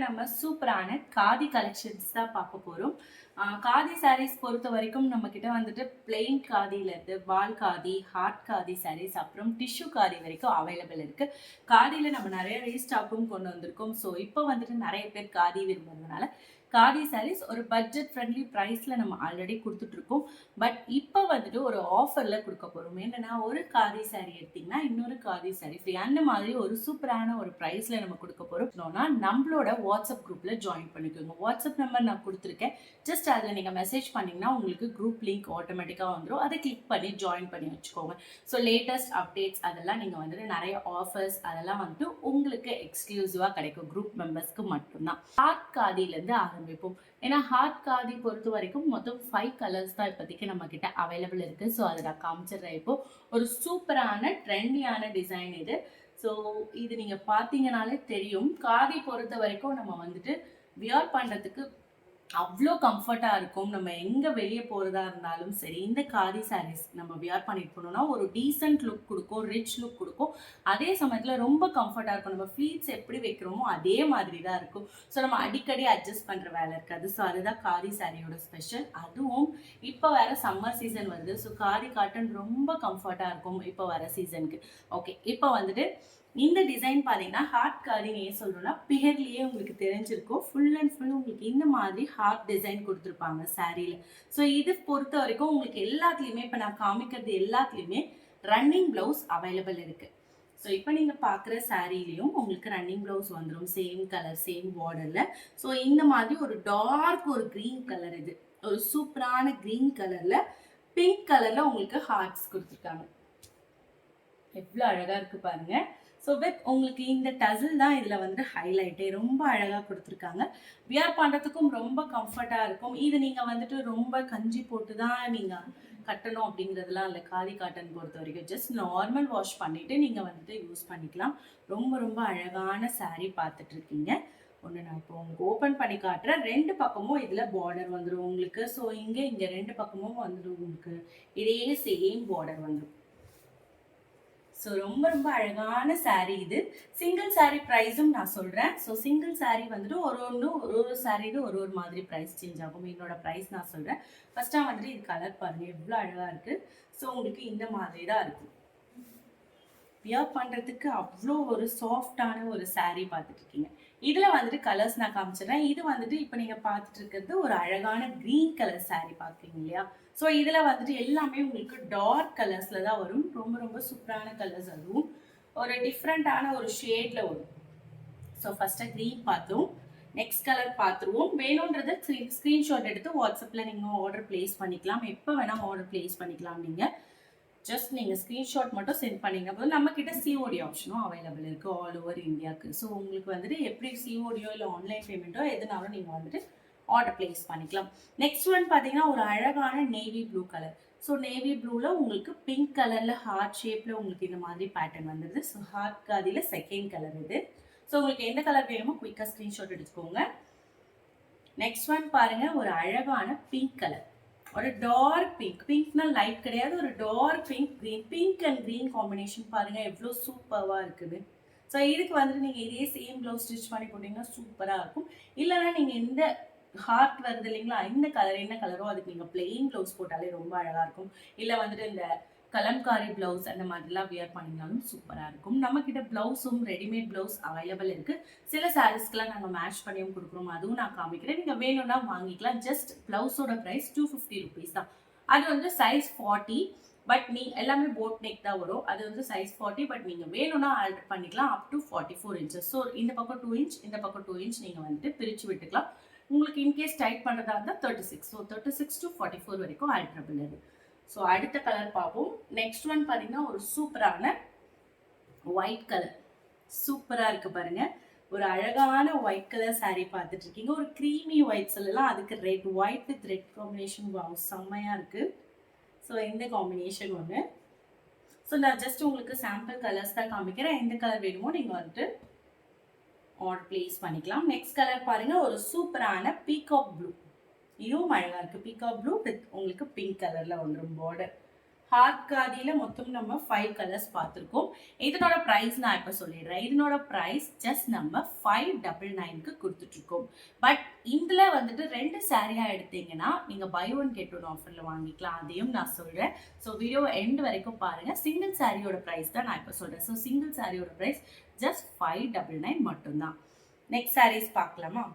நம்ம சூப்பரான காதி கலெக்ஷன்ஸ் தான் பார்க்க போறோம். காதி சாரீஸ் பொறுத்த வரைக்கும் நம்ம கிட்ட வந்துட்டு பிளெயின் காதியில இருந்து வால் காதி, ஹார்ட் காதி சாரீஸ், அப்புறம் டிஷ்யூ காதி வரைக்கும் அவைலபிள் இருக்கு. காதியில நம்ம நிறைய ரீஸ்டாக்கும் கொண்டு வந்திருக்கோம். ஸோ இப்போ வந்துட்டு நிறைய பேர் காதி விரும்புறதுனால காதி சாரீஸ் ஒரு பட்ஜெட் ஃப்ரெண்ட்லி ப்ரைஸ்ல நம்ம ஆல்ரெடி கொடுத்துட்டு இருக்கோம். பட் இப்போ வந்துட்டு ஒரு ஆஃபர்ல கொடுக்க போறோம். என்னன்னா, ஒரு காதி சாரி எடுத்தீங்கன்னா இன்னொரு காதி சாரி ஃப்ரீ. அந்த மாதிரி ஒரு சூப்பரான ஒரு ப்ரைஸ்ல நம்ம கொடுக்க போறோம். நம்மளோட வாட்ஸ்அப் குரூப்ல ஜாயின் பண்ணிக்கோங்க. வாட்ஸ்அப் நம்பர் நான் கொடுத்துருக்கேன். ஜஸ்ட் அதில் நீங்கள் மெசேஜ் பண்ணிங்கன்னா உங்களுக்கு குரூப் லிங்க் ஆட்டோமேட்டிக்காக வந்துடும். அதை கிளிக் பண்ணி ஜாயின் பண்ணி வச்சுக்கோங்க. ஸோ லேட்டஸ்ட் அப்டேட்ஸ் அதெல்லாம் நீங்கள் வந்துட்டு நிறைய ஆஃபர்ஸ் அதெல்லாம் வந்துட்டு உங்களுக்கு எக்ஸ்க்ளூசிவாக கிடைக்கும். குரூப் மெம்பர்ஸ்க்கு மட்டும்தான். ஹார்ட் காதியிலேருந்து ஆரம்பிப்போம். ஏன்னா ஹார்ட் காதி பொறுத்த வரைக்கும் மொத்தம் 5 கலர்ஸ் தான் இப்போதைக்கு நம்ம கிட்ட அவைலபிள் இருக்கு. ஸோ அதை நான் காமிச்சிடுறேன். இப்போ ஒரு சூப்பரான ட்ரெண்டியான டிசைன் இது. ஸோ இது நீங்க பார்த்தீங்கனாலே தெரியும். காதி பொறுத்த வரைக்கும் நம்ம வந்துட்டு வியர் பண்றதுக்கு அவ்வளோ கம்ஃபர்ட்டாக இருக்கும். நம்ம எங்கே வெளியே போகிறதா இருந்தாலும் சரி, இந்த காதி சாரீஸ் நம்ம வியர் பண்ணிட்டு போனோம்னா ஒரு டீசென்ட் லுக் கொடுக்கும், ரிச் லுக் கொடுக்கும். அதே சமயத்தில் ரொம்ப கம்ஃபர்ட்டாக இருக்கும். நம்ம ஃபீட்ஸ் எப்படி வைக்கிறோமோ அதே மாதிரி தான் இருக்கும். ஸோ நம்ம அடிக்கடி அட்ஜஸ்ட் பண்ணுற வேலை இருக்காது. ஸோ அதுதான் காதி சாரியோட ஸ்பெஷல். அதுவும் இப்போ வேற சம்மர் சீசன் வருது. ஸோ காதி காட்டன் ரொம்ப கம்ஃபர்ட்டாக இருக்கும் இப்போ வர சீசனுக்கு. ஓகே, இப்போ வந்துட்டு இந்த டிசைன் பார்த்தீங்கன்னா ஹார்ட் காதின்னு ஏன் சொல்றோம்னா, பியர்லயே உங்களுக்கு தெரிஞ்சிருக்கும். ஃபுல் அண்ட் ஃபுல் உங்களுக்கு இந்த மாதிரி ஹார்ட் டிசைன் கொடுத்துருப்பாங்க சாரீல. ஸோ இது பொறுத்த வரைக்கும் உங்களுக்கு எல்லாத்துலேயுமே இப்போ நான் காமிக்கிறது எல்லாத்துலேயுமே ரன்னிங் பிளவுஸ் அவைலபிள் இருக்கு. ஸோ இப்போ நீங்கள் பார்க்குற சாரீலையும் உங்களுக்கு ரன்னிங் ப்ளவுஸ் வந்துடும். சேம் கலர், சேம் பார்டரில். ஸோ இந்த மாதிரி ஒரு டார்க் ஒரு க்ரீன் கலர், இது ஒரு சூப்பரான க்ரீன் கலரில் பிங்க் கலரில் உங்களுக்கு ஹார்ட்ஸ் கொடுத்துருக்காங்க. எவ்வளோ அழகாக இருக்குது பாருங்க. ஸோ வித் உங்களுக்கு இந்த டசில் தான் இதில் வந்து ஹைலைட்டே. ரொம்ப அழகாக கொடுத்துருக்காங்க. வியர் பண்ணுறதுக்கும் ரொம்ப கம்ஃபர்ட்டாக இருக்கும். இது நீங்கள் வந்துட்டு ரொம்ப கஞ்சி போட்டு தான் நீங்கள் கட்டணும் அப்படிங்கிறதுலாம் இல்லை. காதி காட்டன் பொறுத்த வரைக்கும் ஜஸ்ட் நார்மல் வாஷ் பண்ணிவிட்டு நீங்கள் வந்துட்டு யூஸ் பண்ணிக்கலாம். ரொம்ப ரொம்ப அழகான சாரீ பார்த்துட்டு இருக்கீங்க. ஒன்று நான் இப்போ உங்களுக்கு ஓப்பன் பண்ணி காட்டுறேன். 2 பக்கமும் இதில் பார்டர் வந்துடும் உங்களுக்கு. ஸோ இங்கே 2 பக்கமும் வந்துடும் உங்களுக்கு. இதே சேம் பார்டர் வந்துடும். ஸோ ரொம்ப ரொம்ப அழகான சாரீ இது. சிங்கிள் சாரீ ப்ரைஸும் நான் சொல்கிறேன். ஸோ சிங்கிள் சாரீ வந்துட்டு ஒரு சாரீக்கு ஒரு மாதிரி ப்ரைஸ் சேஞ்ச் ஆகும். என்னோட ப்ரைஸ் நான் சொல்கிறேன். ஃபர்ஸ்ட்டாக வந்துட்டு இது கலர் பாருங்கள் எவ்வளோ அழகாக இருக்குது. ஸோ உங்களுக்கு இந்த மாதிரி தான் இருக்கும். வியர் பண்ணுறதுக்கு அவ்வளோ ஒரு சாஃப்டான ஒரு சாரீ பார்த்துட்டு இருக்கீங்க. இதில் வந்துட்டு கலர்ஸ் நான் காமிச்சிடுறேன். இது வந்துட்டு இப்போ நீங்கள் பார்த்துட்டு இருக்கிறது ஒரு அழகான க்ரீன் கலர் சாரீ பார்க்குறீங்க இல்லையா? ஸோ இதில் வந்துட்டு எல்லாமே உங்களுக்கு டார்க் கலர்ஸில் தான் வரும். ரொம்ப ரொம்ப சூப்பரான கலர்ஸ். அதுவும் ஒரு டிஃப்ரெண்ட்டான ஒரு ஷேடில் வரும். ஸோ ஃபஸ்ட்டாக க்ரீன் பார்த்தோம். நெக்ஸ்ட் கலர் பார்த்துருவோம். வேணுன்றதை ஸ்க்ரீன்ஷாட் எடுத்து வாட்ஸ்அப்பில் நீங்கள் ஆர்டர் பிளேஸ் பண்ணிக்கலாம். எப்போ வேணால் ஆர்டர் பிளேஸ் பண்ணிக்கலாம். நீங்கள் ஜஸ்ட் நீங்கள் ஸ்க்ரீன்ஷாட் மட்டும் சென்ட் பண்ணிங்க போது நம்மக்கிட்ட சிஓடி ஆப்ஷனும் அவைலபிள் இருக்குது ஆல் ஓவர் இந்தியாவுக்கு. ஸோ உங்களுக்கு வந்துட்டு எப்படி சிஓடியோ இல்லை ஆன்லைன் பேமெண்ட்டோ எதுனாலும் நீங்கள் வந்துட்டு ஆர்டர் பிளேஸ் பண்ணிக்கலாம். நெக்ஸ்ட் ஒன் பார்த்தீங்கன்னா ஒரு அழகான navy blue colour. So navy ப்ளூவில் உங்களுக்கு பிங்க் கலரில் ஹார்ட் ஷேப்பில் உங்களுக்கு இந்த மாதிரி பேட்டர்ன் வந்துடுது. ஸோ ஹார்ட் காதியில் செகண்ட் கலர் இது. ஸோ உங்களுக்கு எந்த கலர் வேணுமோ குயிக்காக ஸ்க்ரீன்ஷாட் எடுத்துக்கோங்க. நெக்ஸ்ட் ஒன் பாருங்கள், ஒரு அழகான பிங்க் கலர். ஒரு டார்க் பிங்க். பிங்க்னா லைட் கிடையாது, ஒரு dark pink green. Pink and green combination பாருங்கள் எவ்வளோ சூப்பராக இருக்குது. ஸோ இதுக்கு வந்துட்டு நீங்கள் இதே சேம் ப்ளவுஸ் ஸ்டிச் பண்ணி போட்டிங்கன்னா சூப்பராக இருக்கும். இல்லைன்னா நீங்கள் இந்த ஹார்ட் வருது இல்லைங்களா, இந்த கலர் என்ன கலரோ அதுக்கு நீங்கள் பிளெயின் ப்ளவுஸ் போட்டாலே ரொம்ப அழகாக இருக்கும். இல்லை வந்துட்டு இந்த கலம்காரி ப்ளவுஸ் அந்த மாதிரிலாம் வியர் பண்ணிங்கனாலும் சூப்பராக இருக்கும். நம்மக்கிட்ட ப்ளவுஸும் ரெடிமேட் ப்ளவுஸ் அவைலபிள் இருக்குது. சில சாரீஸ்க்கெலாம் நாங்கள் மேட்ச் பண்ணியும் கொடுக்குறோம். அதுவும் நான் காமிக்கிறேன். நீங்கள் வேணும்னா வாங்கிக்கலாம். ஜஸ்ட் ப்ளவுஸோட ப்ரைஸ் 250 ருபீஸ் தான். அது வந்து சைஸ் 40. பட் எல்லாமே போட் நெக் தான் வரும். அது வந்து சைஸ் 40. பட் நீங்கள் வேணும்னா ஆல்டர் பண்ணிக்கலாம் அப் டு 44 இன்ச்சஸ். ஸோ இந்த பக்கம் 2 இன்ச், இந்த பக்கம் 2 இன்ச் நீங்கள் வந்துட்டு பிரித்து விட்டுக்கலாம். உங்களுக்கு இன்கேஸ் டைட் பண்ணுறதா இருந்தால் 36. ஸோ 36 to 44 வரைக்கும் ஆல்டரபிள் அது. ஸோ அடுத்த கலர் பார்ப்போம். நெக்ஸ்ட் ஒன் பார்த்தீங்கன்னா ஒரு சூப்பரான ஒயிட் கலர். சூப்பராக இருக்குது பாருங்கள். ஒரு அழகான ஒயிட் கலர் சாரீ பார்த்துட்டு இருக்கீங்க. ஒரு க்ரீமி ஒயிட் சொல்லலாம். அதுக்கு red, white with red combination செம்மையாக இருக்குது. ஸோ இந்த காம்பினேஷன் ஒன்று. ஸோ நான் ஜஸ்ட் உங்களுக்கு சாம்பிள் கலர்ஸ் தான் காமிக்கிறேன். எந்த கலர் வேணுமோ நீங்கள் வந்துட்டு ஆர்டர் பிளேஸ் பண்ணிக்கலாம். நெக்ஸ்ட் கலர் பாருங்கள், ஒரு சூப்பரான பீகாக் ப்ளூ. இதுவும் அழகாக இருக்குது. பீகாக் ப்ளூ வித் உங்களுக்கு பிங்க் கலரில் வந்துடும் பார்டர். ஹார்ட் காதியில மொத்தம் நம்ம 5 கலர்ஸ் பார்த்துருக்கோம். இதனோட ப்ரைஸ் நான் இப்போ சொல்லிடுறேன். இதனோட ப்ரைஸ் ஜஸ்ட் நம்ம 599க்கு கொடுத்துட்ருக்கோம். பட் இதில் வந்துட்டு 2 சாரியாக எடுத்தீங்கன்னா நீங்கள் பை ஒன் கெட் ஒன் ஆஃபரில் வாங்கிக்கலாம். அதையும் நான் சொல்கிறேன். ஸோ வீடியோ எண்ட் வரைக்கும் பாருங்கள். சிங்கிள் சாரியோட ப்ரைஸ் தான் நான் இப்போ சொல்கிறேன். ஸோ சிங்கிள் சாரியோட ப்ரைஸ் ஜஸ்ட் 599 மட்டும்தான். நெக்ஸ்ட் சாரீஸ் பார்க்கலாமா?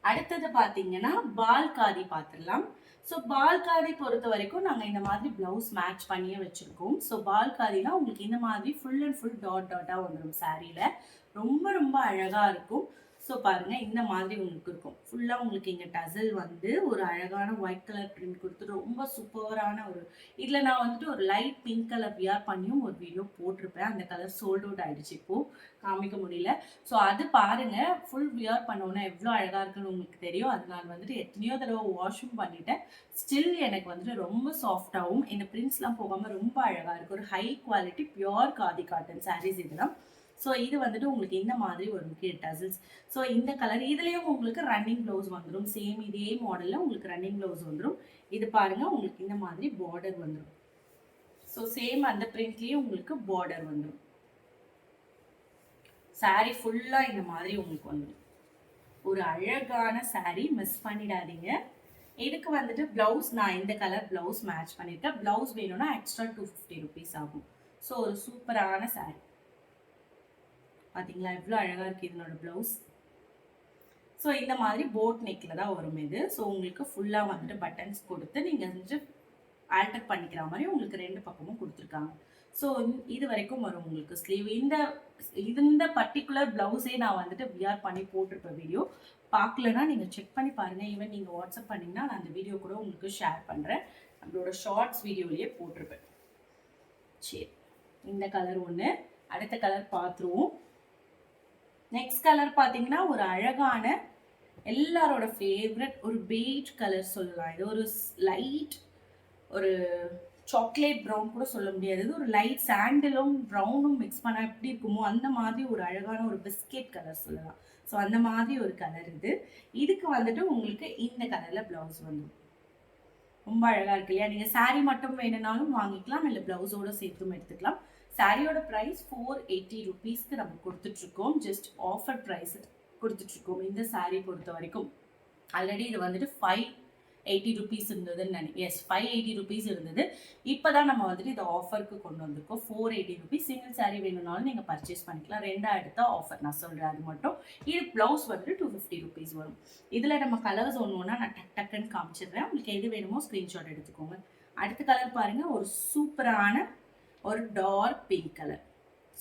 அடுத்தது பார்த்தீங்கன்னா பால் காதி பார்த்துடலாம். ஸோ பால் காதி பொறுத்த வரைக்கும் நாங்கள் இந்த மாதிரி பிளவுஸ் மேட்ச் பண்ணியே வச்சுருக்கோம். ஸோ பால் காதினா உங்களுக்கு இந்த மாதிரி ஃபுல் அண்ட் ஃபுல் டாட்டாக வந்துடும் சாரியில். ரொம்ப ரொம்ப அழகாக இருக்கும். ஸோ பாருங்கள் இந்த மாதிரி உங்களுக்கு இருக்கும். ஃபுல்லாக உங்களுக்கு இங்கே டசல் வந்து ஒரு அழகான ஒயிட் கலர் பிரிண்ட் கொடுத்துட்டு ரொம்ப சூப்பரான ஒரு இதில் நான் வந்துட்டு ஒரு லைட் பிங்க் கலர் வியர் பண்ணியும் ஒரு வீடியோ போட்டிருப்பேன். அந்த கலர் சோல்ட் அவுட் ஆகிடுச்சு, இப்போது காமிக்க முடியல. ஸோ அது பாருங்கள், ஃபுல் வியர் பண்ணோன்னா எவ்வளோ அழகாக இருக்குன்னு உங்களுக்கு தெரியும். அது நான் வந்துட்டு எத்தனையோ தடவை வாஷும் பண்ணிட்டேன். ஸ்டில் எனக்கு வந்துட்டு ரொம்ப சாஃப்டாகவும் இந்த பிரிண்ட்ஸ்லாம் போகாமல் ரொம்ப அழகாக இருக்குது. ஒரு high quality pure khadi cotton sarees இதெல்லாம். ஸோ இது வந்துட்டு உங்களுக்கு இந்த மாதிரி ஒரு முக்கிய டசல்ஸ். ஸோ இந்த கலர் இதுலேயும் உங்களுக்கு ரன்னிங் ப்ளவுஸ் வந்துடும். சேம் இதே மாடலில் உங்களுக்கு ரன்னிங் ப்ளவுஸ் வந்துடும். இது பாருங்கள், உங்களுக்கு இந்த மாதிரி பார்டர் வந்துடும். ஸோ சேம் அந்த பிரிண்ட்லேயும் உங்களுக்கு பார்டர் வந்துடும். சாரீ ஃபுல்லாக இந்த மாதிரி உங்களுக்கு வந்துடும். ஒரு அழகான சாரீ, மிஸ் பண்ணிடாதீங்க. இதுக்கு வந்துட்டு ப்ளவுஸ் நான் இந்த கலர் ப்ளவுஸ் மேட்ச் பண்ணியிருக்கேன். ப்ளவுஸ் வேணும்னா எக்ஸ்ட்ரா 250 rupees ஆகும். ஸோ ஒரு சூப்பரான சாரீ பார்த்தீங்களா, எவ்வளோ அழகாக இருக்குது இதனோட ப்ளவுஸ். ஸோ இந்த மாதிரி போட் நெக்கில் தான் வரும் இது. ஸோ உங்களுக்கு ஃபுல்லாக வந்துட்டு பட்டன்ஸ் கொடுத்து நீங்கள் வந்துட்டு ஆல்டர் பண்ணிக்கிற மாதிரி உங்களுக்கு 2 பக்கமும் கொடுத்துருக்காங்க. ஸோ இது வரைக்கும் வரும் உங்களுக்கு ஸ்லீவ். இந்த பர்டிகுலர் ப்ளவுஸே நான் வந்துட்டு வியர் பண்ணி போட்டிருப்பேன். வீடியோ பார்க்கலன்னா நீங்கள் செக் பண்ணி பாருங்கள். ஈவன் நீங்கள் வாட்ஸ்அப் பண்ணிங்கன்னா நான் அந்த வீடியோ கூட உங்களுக்கு ஷேர் பண்ணுறேன். நம்மளோட ஷார்ட்ஸ் வீடியோலேயே போட்டிருப்பேன். சரி, இந்த கலர் ஒன்று. அடுத்த கலர் பார்த்துருவோம். நெக்ஸ்ட் கலர் பார்த்தீங்கன்னா ஒரு அழகான எல்லாரோட ஃபேவரட் ஒரு பெய்ஜ் கலர் சொல்லலாம். இது ஒரு லைட் ஒரு சாக்லேட் ப்ரௌன் கூட சொல்ல முடியாது. இது ஒரு லைட் சாண்டிலும் ப்ரௌனும் மிக்ஸ் பண்ணால் எப்படி இருக்குமோ அந்த மாதிரி ஒரு அழகான ஒரு பிஸ்கெட் கலர் சொல்லலாம். ஸோ அந்த மாதிரி ஒரு கலர் இது. இதுக்கு வந்துட்டு உங்களுக்கு இந்த கலரில் ப்ளவுஸ் வந்துடும். ரொம்ப அழகாக இருக்கு இல்லையா? நீங்கள் சாரீ மட்டும் வேணும்னாலும் வாங்கிக்கலாம், இல்லை ப்ளவுஸோடு சேர்த்தும் எடுத்துக்கலாம். சாரியோட ப்ரைஸ் 480 rupeesக்கு நம்ம கொடுத்துட்ருக்கோம். ஜஸ்ட் ஆஃபர் ப்ரைஸ் கொடுத்துட்ருக்கோம் இந்த சாரீ பொறுத்த வரைக்கும். ஆல்ரெடி இது வந்துட்டு 580 rupees இருந்ததுன்னு நினைக்கிறேன். எஸ், 580 rupees இருந்தது. இப்போ தான் நம்ம வந்துட்டு இதை ஆஃபருக்கு கொண்டு வந்திருக்கோம். 480 rupees. சிங்கிள் சாரீ வேணும்னாலும் நீங்கள் பர்ச்சேஸ் பண்ணிக்கலாம். 2 எடுத்த ஆஃபர் நான் சொல்கிறேன் அது மட்டும். இது ப்ளவுஸ் வந்துட்டு 250 rupees வரும். இதில் நம்ம கலர்ஸ் ஒன்று நான் டக்குன்னு காமிச்சிடுறேன். உங்களுக்கு எது வேணுமோ ஸ்க்ரீன்ஷாட் எடுத்துக்கோங்க. அடுத்த கலர் பாருங்கள், ஒரு சூப்பரான ஒரு டார்க் பிங்க் கலர்.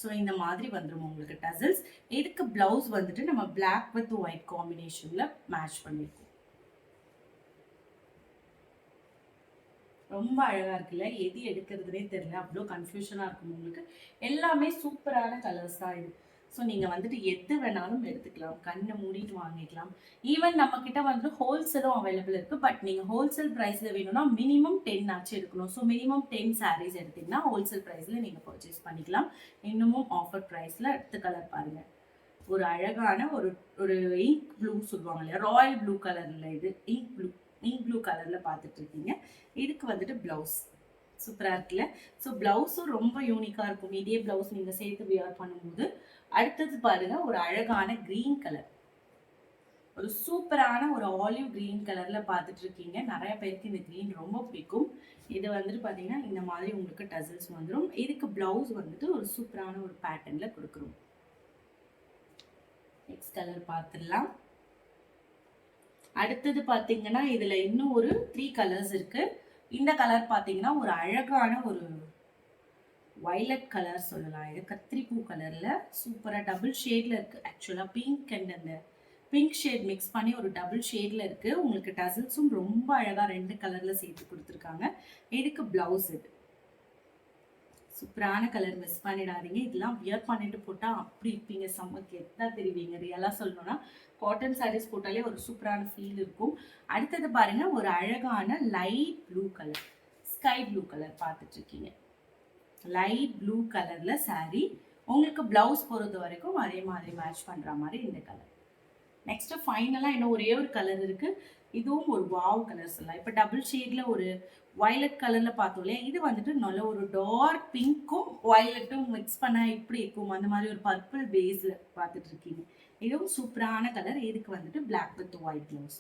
ஸோ இந்த மாதிரி வந்துடும் உங்களுக்கு டசல்ஸ். இதுக்கு பிளவுஸ் வந்துட்டு நம்ம பிளாக் வித் ஒயிட் காம்பினேஷன்ல மேட்ச் பண்ணியிருக்கோம். ரொம்ப அழகா இருக்குல்ல? எது எடுக்கிறதுனே தெரியல, அவ்வளோ கன்ஃபியூஷனா இருக்கும் உங்களுக்கு. எல்லாமே சூப்பரான கலர்ஸ் தான் இது. ஸோ நீங்கள் வந்துட்டு எது வேணாலும் எடுத்துக்கலாம், கண்ணை மூடிட்டு வாங்கிக்கலாம். ஈவன் நம்மக்கிட்ட வந்து ஹோல்சேலும் அவைலபிள் இருக்குது. பட் நீங்கள் ஹோல்சேல் ப்ரைஸில் வேணும்னா மினிமம் 10 ஆச்சு எடுக்கணும். ஸோ மினிமம் 10 சாரீஸ் எடுத்திங்கன்னா ஹோல்சேல் ப்ரைஸில் நீங்கள் பர்ச்சேஸ் பண்ணிக்கலாம். இன்னமும் ஆஃபர் ப்ரைஸில் அடுத்த கலர் பாருங்கள். ஒரு அழகான ஒரு இங்க் ப்ளூ சொல்லுவாங்க இல்லையா, ராயல் ப்ளூ கலரில் இது இங்க் ப்ளூ கலரில் பார்த்துட்டு இருக்கீங்க. இதுக்கு வந்துட்டு ப்ளவுஸ் சூப்பராக இருக்குல்ல? ஸோ ப்ளவுஸும் ரொம்ப யூனிக்காக இருக்கும். இதே ப்ளவுஸ் நீங்கள் சேர்த்து வியர் பண்ணும்போது. அடுத்தது பாருங்க, ஒரு அழகான கிரீன் கலர், ஒரு சூப்பரான ஒரு ஆலிவ் கிரீன் கலர்ல பார்த்துட்டு இருக்கீங்க. நிறைய பேருக்கு இந்த கிரீன் ரொம்ப பிடிக்கும். இது வந்துட்டு பார்த்தீங்கன்னா இந்த மாதிரி உங்களுக்கு டசல்ஸ் வந்துடும். இதுக்கு பிளவுஸ் வந்துட்டு ஒரு சூப்பரான ஒரு பேட்டர்ன்ல கொடுக்குறோம். நெக்ஸ்ட் கலர் பார்த்துடலாம். அடுத்தது பார்த்தீங்கன்னா இதுல இன்னும் ஒரு 3 கலர்ஸ் இருக்கு. இந்த கலர் பார்த்தீங்கன்னா ஒரு அழகான ஒரு வயலட் கலர் சொல்லலாம். இது கத்திரிப்பூ கலர்ல சூப்பரா டபுள் ஷேட்ல இருக்கு. ஆக்சுவலா பிங்க் அண்ட் அந்த பிங்க் ஷேட் மிக்ஸ் பண்ணி ஒரு டபுள் ஷேட்ல இருக்கு. உங்களுக்கு டசல்ஸும் ரொம்ப அழகா 2 கலர்ல சேர்த்து கொடுத்துருக்காங்க. இதுக்கு பிளவுஸ் இது சூப்பரான கலர், மிஸ் பண்ணிடாதீங்க. இதெல்லாம் வியர் பண்ணிட்டு போட்டா அப்படி இருப்பீங்க, சம்மருக்கு எத்தா தெரிவிங்க. ரியலா சொல்லணும்னா காட்டன் சாரீஸ் போட்டாலே ஒரு சூப்பரான ஃபீல் இருக்கும். அடுத்தது பாருங்க, ஒரு அழகான light blue colour, sky blue colour பார்த்துட்டு இருக்கீங்க. லைட் ப்ளூ கலர்ல சாரீ. உங்களுக்கு பிளவுஸ் பொறுத்த வரைக்கும் அதே மாதிரி மேட்ச் பண்ற மாதிரி இந்த கலர். நெக்ஸ்ட் ஃபைனலாக இன்னும் ஒரே ஒரு கலர் இருக்கு. இதுவும் ஒரு வாவ் கலர் சொல்லலாம். இப்போ டபுள் ஷேட்ல ஒரு வயலட் கலர்ல பார்த்தோம் இல்லையா, இது வந்துட்டு நல்ல ஒரு டார்க் பிங்க்கும் வயலட்டும் மிக்ஸ் பண்ணா எப்படி இருக்கும் அந்த மாதிரி ஒரு பர்பிள் பேஸ்ல பார்த்துட்டு இருக்கீங்க. இதுவும் சூப்பரான கலர். இதுக்கு வந்துட்டு black with white blouse.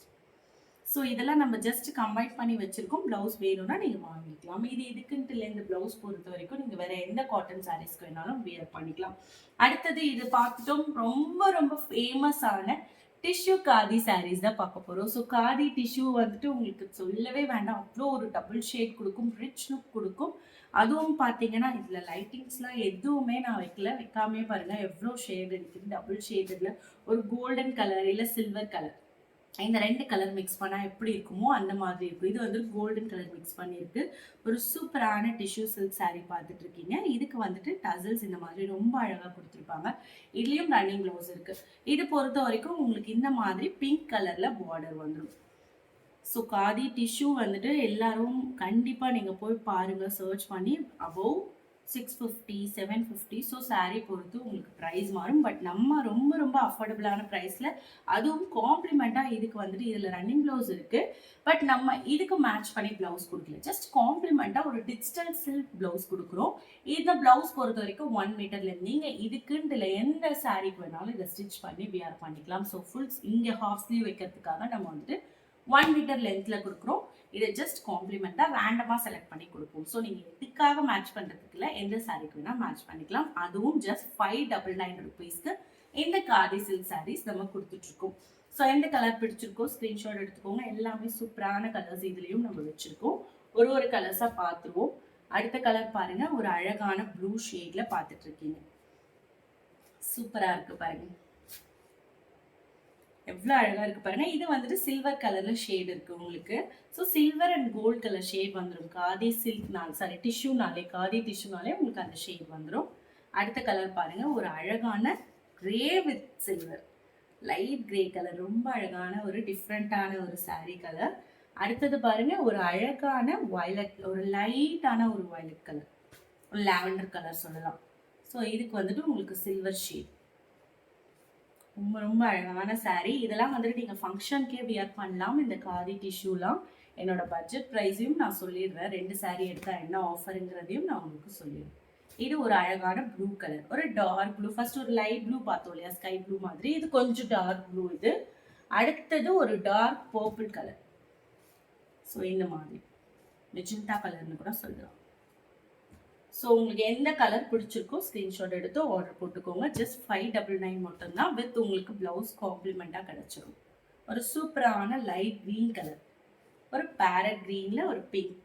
So இதெல்லாம் நம்ம ஜஸ்ட் கம்பைன் பண்ணி வச்சிருக்கோம். ப்ளவுஸ் வேணும்னா நீங்கள் வாங்கிக்கலாம். இது இதுக்குன்ட்டு இல்லை, இந்த ப்ளவுஸ் பொறுத்த வரைக்கும் நீங்கள் வேற எந்த காட்டன் சாரீஸ்க்கு வேணாலும் வியர் பண்ணிக்கலாம். அடுத்தது இது பார்த்துட்டோம், ரொம்ப ரொம்ப ஃபேமஸான டிஷ்யூ காதி சாரீஸ் தான் பார்க்க போகிறோம். ஸோ காதி டிஷ்யூ வந்துட்டு உங்களுக்கு சொல்லவே வேண்டாம், அவ்வளோ ஒரு டபுள் ஷேட் கொடுக்கும், ரிச் லுக் கொடுக்கும். அதுவும் பார்த்தீங்கன்னா இதில் லைட்டிங்ஸ்லாம் எதுவுமே நான் வைக்காமே பாருங்கள் எவ்வளோ ஷேட் இருக்குது. டபுள் ஷேடில் ஒரு கோல்டன் கலர் இல்லை சில்வர் கலர், இந்த ரெண்டு கலர் மிக்ஸ் பண்ணால் எப்படி இருக்குமோ அந்த மாதிரி இருக்கும். இது வந்து கோல்டன் கலர் மிக்ஸ் பண்ணியிருக்கு. ஒரு சூப்பரான டிஷ்யூ சில்க் சாரீ பார்த்துட்டு இருக்கீங்க. இதுக்கு வந்துட்டு டசல்ஸ் இந்த மாதிரி ரொம்ப அழகாக கொடுத்துருப்பாங்க. இதுலேயும் ரன்னிங் ப்ளவுஸ் இருக்கு. இது பொறுத்த வரைக்கும் உங்களுக்கு இந்த மாதிரி பிங்க் கலர்ல பார்டர் வந்துடும். ஸோ காதி டிஷ்யூ வந்துட்டு எல்லாரும் கண்டிப்பாக நீங்கள் போய் பாருங்கள், சர்ச் பண்ணி. அபோவ் 650 750. ஸோ சாரீ பொறுத்து உங்களுக்கு ப்ரைஸ் மாறும். பட் நம்ம ரொம்ப ரொம்ப அஃபோர்டபுளான ப்ரைஸில், அதுவும் காம்ப்ளிமெண்ட்டாக இதுக்கு வந்துட்டு இதில் ரன்னிங் ப்ளவுஸ் இருக்குது. பட் நம்ம இதுக்கு மேட்ச் பண்ணி ப்ளவுஸ் கொடுக்கல, ஜஸ்ட் காம்ப்ளிமெண்ட்டாக ஒரு டிஜிட்டல் சில்க் ப்ளவுஸ் கொடுக்குறோம். இந்த ப்ளவுஸ் பொறுத்த வரைக்கும் 1 மீட்டர்ல நீங்கள் இதுக்குன்ட்டு இல்லை எந்த சாரீக்கு வேணாலும் இதை ஸ்டிச் பண்ணி வியர் பண்ணிக்கலாம். ஸோ ஃபுல் இங்கே ஹாஃப் ஸ்லீவ் வைக்கிறதுக்காக நம்ம வந்துட்டு 1 மீட்டர் லென்த்தில் கொடுக்குறோம். இதை ஜஸ்ட் காம்ப்ளிமெண்ட்டாக ரேண்டமாக செலக்ட் பண்ணி கொடுப்போம். ஸோ நீங்கள் இதுக்காக மேட்ச் பண்ணுறதுக்கு இல்லை, எந்த சாரீக்கு வேணால் மேட்ச் பண்ணிக்கலாம். அதுவும் ஜஸ்ட் 599 ருபீஸ்க்கு இந்த காதி சில்க் சாரீஸ் நம்ம கொடுத்துட்ருக்கோம். ஸோ எந்த கலர் பிடிச்சிருக்கோ ஸ்க்ரீன்ஷாட் எடுத்துக்கோங்க. எல்லாமே சூப்பரான கலர்ஸ் இதுலேயும் நம்ம வச்சுருக்கோம். ஒரு கலர்ஸாக பார்த்துருவோம். அடுத்த கலர் பாருங்க, ஒரு அழகான ப்ளூ ஷேட்ல பார்த்துட்டு இருக்கீங்க. சூப்பராக இருக்கு பாருங்க, எவ்வளோ அழகாக இருக்குது பாருங்க. இது வந்துட்டு சில்வர் கலரில் ஷேட் இருக்குது உங்களுக்கு. So silver and gold colour shade வந்துடும் காதி சில்க்னாலே, சாரி டிஷ்யூனாலே, காதி டிஷ்யூனாலே உங்களுக்கு அந்த ஷேட் வந்துடும். அடுத்த கலர் பாருங்க, ஒரு அழகான grey with silver, light grey colour, ரொம்ப அழகான ஒரு டிஃப்ரெண்ட்டான ஒரு சாரீ கலர். அடுத்தது பாருங்க, ஒரு அழகான வயலட், ஒரு லைட்டான ஒரு வயலட் கலர், ஒரு லாவெண்டர் கலர் சொல்லலாம். ஸோ இதுக்கு வந்துட்டு உங்களுக்கு சில்வர் ஷேட், ரொம்ப ரொம்ப அழகான சாரீ. இதெல்லாம் வந்துட்டு நீங்கள் ஃபங்க்ஷனுக்கே வியர் பண்ணலாம். இந்த காதி டிஷ்யூலாம் என்னோட பட்ஜெட் ப்ரைஸையும் நான் சொல்லிடுறேன். 2 சாரீ எடுத்தால் என்ன ஆஃபருங்கிறதையும் நான் உங்களுக்கு சொல்லிடுறேன். இது ஒரு அழகான ப்ளூ கலர், ஒரு டார்க் ப்ளூ. ஃபர்ஸ்ட் ஒரு லைட் ப்ளூ பார்த்தோம் இல்லையா, ஸ்கை ப்ளூ மாதிரி. இது கொஞ்சம் டார்க் ப்ளூ. இது அடுத்தது ஒரு டார்க் பர்பிள் கலர். ஸோ இந்த மாதிரி மெஜெண்டா கலர்னு கூட சொல்லலாம். ஸோ உங்களுக்கு எந்த கலர் பிடிச்சிருக்கோ ஸ்க்ரீன்ஷாட் எடுத்து ஆர்டர் போட்டுக்கோங்க. ஜஸ்ட் 599 மட்டும்தான். வித் உங்களுக்கு ப்ளவுஸ் காம்ப்ளிமெண்ட்டாக கிடச்சிரும். ஒரு சூப்பரான லைட் க்ரீன் கலர், ஒரு பேரட் க்ரீனில் ஒரு பிங்க்,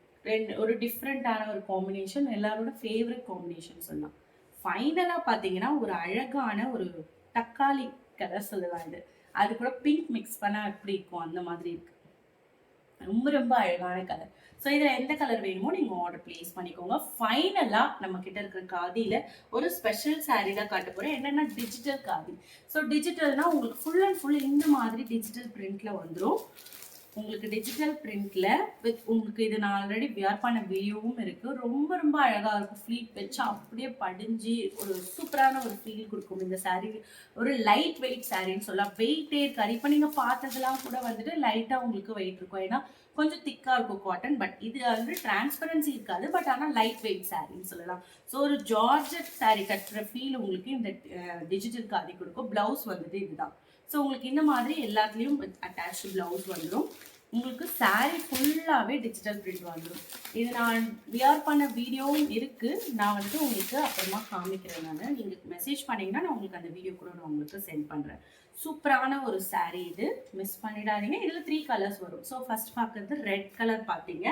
ஒரு டிஃப்ரெண்ட்டான ஒரு காம்பினேஷன், எல்லாரோட ஃபேவரட் காம்பினேஷன் சொல்லலாம். ஃபைனலாக பார்த்தீங்கன்னா ஒரு அழகான ஒரு தக்காளி கலர் சொல்லலாம். இது அது கூட பிங்க் மிக்ஸ் பண்ணால் எப்படி இருக்கும் அந்த மாதிரி இருக்குது. ரொம்ப ரொம்ப அழகான கலர். ஸோ இதில் எந்த கலர் வேணுமோ நீங்கள் ஆர்டர் பிளேஸ் பண்ணிக்கோங்க. ஃபைனலாக நம்ம கிட்ட இருக்கிற காதியில் ஒரு ஸ்பெஷல் சாரீ தான் காட்ட போகிறேன். என்னென்னா டிஜிட்டல் காதி. ஸோ டிஜிட்டல்னால் உங்களுக்கு ஃபுல் அண்ட் ஃபுல் இந்த மாதிரி டிஜிட்டல் பிரிண்டில் வந்துடும். உங்களுக்கு டிஜிட்டல் பிரிண்ட்ல வித் உங்களுக்கு இது நான் ஆல்ரெடி வியர் பண்ண வீடியோவும் இருக்கு. ரொம்ப ரொம்ப அழகா இருக்கும். ஃப்ளீட் வச்சு அப்படியே படிஞ்சு ஒரு சூப்பரான ஒரு ஃபீல் கொடுக்கும். இந்த சாரீ ஒரு லைட் வெயிட் சாரின்னு சொல்லலாம். வெயிட்டே இருக்காது. இப்போ நீங்க பார்த்ததெல்லாம் கூட வந்துட்டு லைட்டா உங்களுக்கு வெயிட் இருக்கும். ஏன்னா கொஞ்சம் திக்கா இருக்கும் காட்டன். பட் இது வந்து டிரான்ஸ்பரன்சி இருக்காது. பட் ஆனால் லைட் வெயிட் சாரின்னு சொல்லலாம். ஸோ ஒரு ஜார்ஜெட் சாரீ கட்டுற ஃபீல் உங்களுக்கு இந்த டிஜிட்டல் காதி கொடுக்கும். பிளவுஸ் வந்துட்டு இதுதான். ஸோ உங்களுக்கு இந்த மாதிரி எல்லாத்துலேயும் அட்டாச்சு ப்ளவுஸ் வந்துடும். உங்களுக்கு சாரீ ஃபுல்லாகவே டிஜிட்டல் பிரிண்ட் வந்துடும். இது நான் வியர் பண்ண வீடியோவும் இருக்குது. நான் வந்துட்டு உங்களுக்கு அப்புறமா காமிக்கிறேன். நீங்கள் மெசேஜ் பண்ணிங்கன்னா நான் உங்களுக்கு அந்த வீடியோ கூட நான் உங்களுக்கு சென்ட் பண்ணுறேன். சூப்பரான ஒரு சாரீ இது, மிஸ் பண்ணிடாதீங்க. இதில் 3 கலர்ஸ் வரும். ஸோ ஃபர்ஸ்ட் பார்க்குறது ரெட் கலர் பார்த்தீங்க.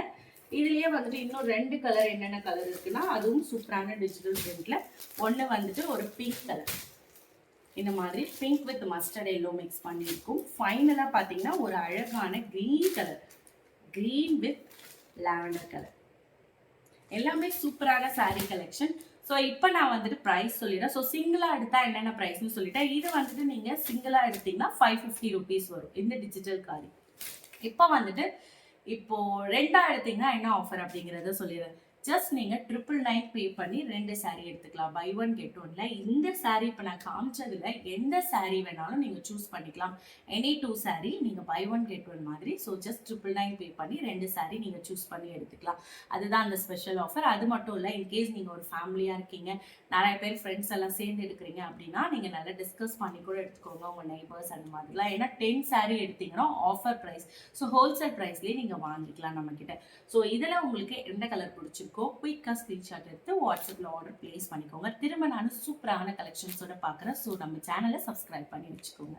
இதுலேயே வந்துட்டு இன்னும் 2 கலர் என்னென்ன கலர் இருக்குன்னா அதுவும் சூப்பரான டிஜிட்டல் பிரிண்ட்ல. ஒன்று வந்துட்டு ஒரு பிங்க் கலர், இந்த மாதிரி pink with mustard yellow mix பண்ணியிருக்கும். ஃபைனலாக பார்த்தீங்கன்னா ஒரு அழகான green colour, green with lavender colour. எல்லாமே சூப்பரான சாரீ கலெக்ஷன். ஸோ இப்போ நான் வந்துட்டு ப்ரைஸ் சொல்லிடுறேன். ஸோ சிங்கிளாக எடுத்தால் என்னென்ன ப்ரைஸ்னு சொல்லிட்டேன். இது வந்துட்டு நீங்கள் சிங்கிளாக எடுத்தீங்கன்னா 550 ருபீஸ் வரும் இந்த டிஜிட்டல் காரி. இப்போ வந்துட்டு இப்போ 2ஆக எடுத்தீங்கன்னா என்ன ஆஃபர் அப்படிங்கிறத சொல்லிடுறேன். ஜஸ்ட் நீங்க 999 பே பண்ணி 2 saree எடுத்துக்கலாம். பை ஒன் கெட் ஒன்ல இந்த saree இப்போ நான் காமிச்சதுல எந்த saree வேணாலும் நீங்க சூஸ் பண்ணிக்கலாம். எனி 2 saree நீங்க பை ஒன் கெட் ஒன் மாதிரி. ஸோ ஜஸ்ட் 999 பே பண்ணி 2 saree நீங்க சூஸ் பண்ணி எடுத்துக்கலாம். அதுதான் அந்த ஸ்பெஷல் ஆஃபர். அது மட்டும் இல்லை, இன்கேஸ் நீங்க ஒரு ஃபேமிலியா இருக்கீங்க, நிறைய பேர் ஃப்ரெண்ட்ஸ் எல்லாம் சேர்ந்து எடுக்கிறீங்க அப்படின்னா நீங்க நல்லா டிஸ்கஸ் பண்ணி கூட எடுத்துக்கோங்க உங்க நெய்பர்ஸ் அந்த மாதிரிலாம். ஏன்னா 10 saree எடுத்தீங்கன்னா ஆஃபர் ப்ரைஸ். ஸோ ஹோல்சேல் ப்ரைஸ்லேயே நீங்க வாங்கிக்கலாம் நம்ம கிட்ட. ஸோ இதில் உங்களுக்கு எந்த கலர் பிடிச்சிருக்கோ குயிக்காக ஸ்க்ரீன்ஷாட் எடுத்து வாட்ஸ்அப்பில் ஆர்டர் பிளேஸ் பண்ணிக்கோங்க. திரும்ப நான் சூப்பரான கலெக்ஷன்ஸோட பார்க்குறேன். ஸோ நம்ம சேனலை சப்ஸ்கிரைப் பண்ணி வச்சுக்கோங்க.